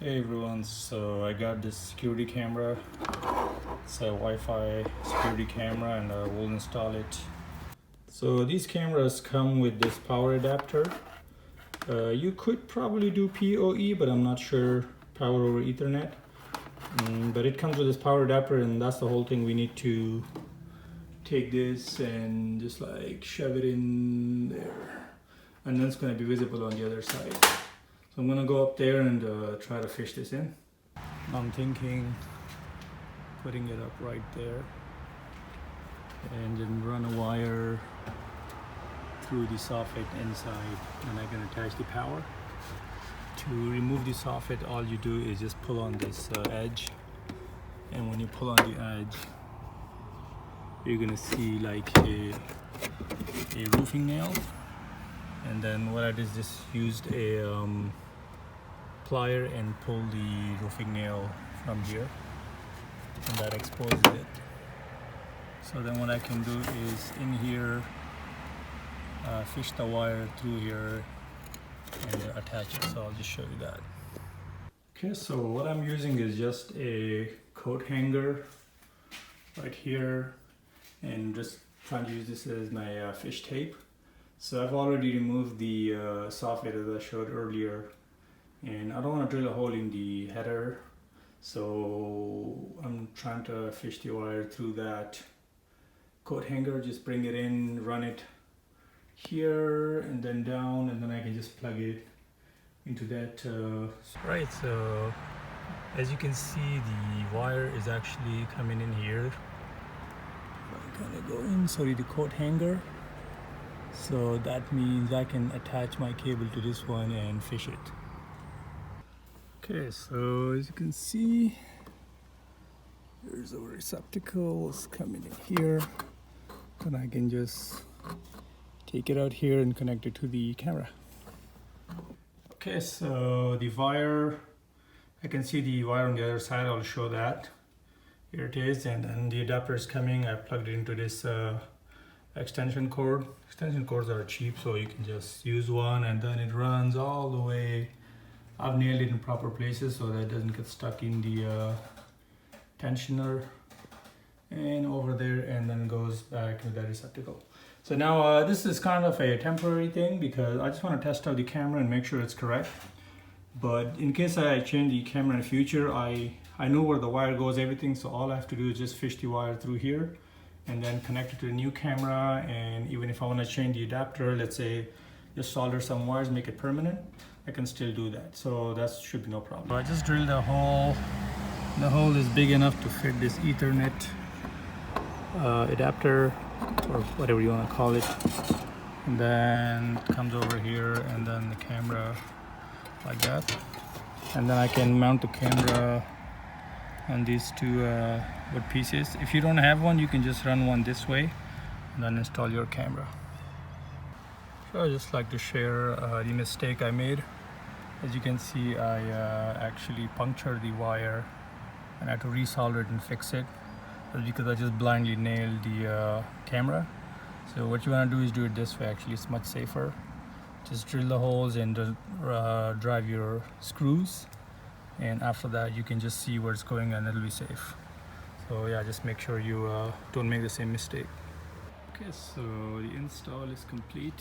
Hey everyone, so I got this security camera. It's a Wi-Fi security camera and I will install it. So these cameras come with this power adapter. You could probably do PoE, but I'm not sure, power over Ethernet. But it comes with this power adapter and that's the whole thing. We need to take this and just like shove it in there. And then it's going to be visible on the other side. So I'm gonna go up there and try to fish this in. I'm thinking putting it up right there and then run a wire through the soffit inside, and I can attach the power. To remove the soffit, all you do is just pull on this edge, and when you pull on the edge, you're gonna see like a roofing nail. And then what I did is just used a plier and pull the roofing nail from here, and that exposes it. So then what I can do is in here fish the wire through here and attach it. So I'll just show you that. Okay, so what I'm using is just a coat hanger right here, and just trying to use this as my fish tape. So I've already removed the soffit as I showed earlier, and I don't want to drill a hole in the header, so I'm trying to fish the wire through that coat hanger. Just bring it in, run it here and then down, and then I can just plug it into that. Right, so as you can see, the wire is actually coming in here. I'm gonna go in, sorry, the coat hanger. So that means I can attach my cable to this one and fish it. Okay, so as you can see, there's a receptacles coming in here, and I can just take it out here and connect it to the camera. Okay, so the wire, I can see the wire on the other side. I'll show that. Here it is, and then the adapter is coming. I plugged it into this extension cord. Extension cords are cheap, so you can just use one and then it runs all the way. I've nailed it in proper places so that it doesn't get stuck in the tensioner and over there, and then goes back to the receptacle. So now this is kind of a temporary thing because I just want to test out the camera and make sure it's correct. But in case I change the camera in the future, I know where the wire goes, everything, so all I have to do is just fish the wire through here and then connect it to the new camera. And even if I want to change the adapter, let's say just solder some wires, make it permanent, I can still do that. So that should be no problem. I just drilled a hole. The hole is big enough to fit this Ethernet adapter, or whatever you want to call it. And then it comes over here, and then the camera like that. And then I can mount the camera on these two wood pieces. If you don't have one, you can just run one this way and then install your camera. So I just like to share the mistake I made. As you can see, I actually punctured the wire and I had to resolder it and fix it. That's because I just blindly nailed the camera. So what you want to do is do it this way. Actually, it's much safer. Just drill the holes and drive your screws, and after that you can just see where it's going and it'll be safe. So yeah, just make sure you don't make the same mistake. Okay, so the install is complete.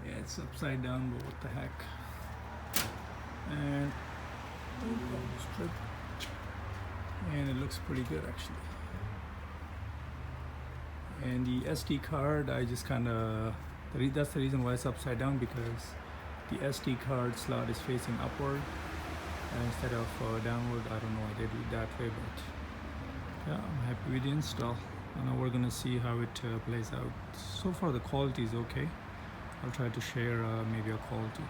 Yeah, it's upside down, but what the heck. And strip, and it looks pretty good actually. And the SD card, I just kind of, that's the reason why it's upside down, because the SD card slot is facing upward instead of downward. I don't know why they do it that way, but yeah, I'm happy with the install. And now we're gonna see how it plays out. So far the quality is okay. I'll try to share maybe a quality.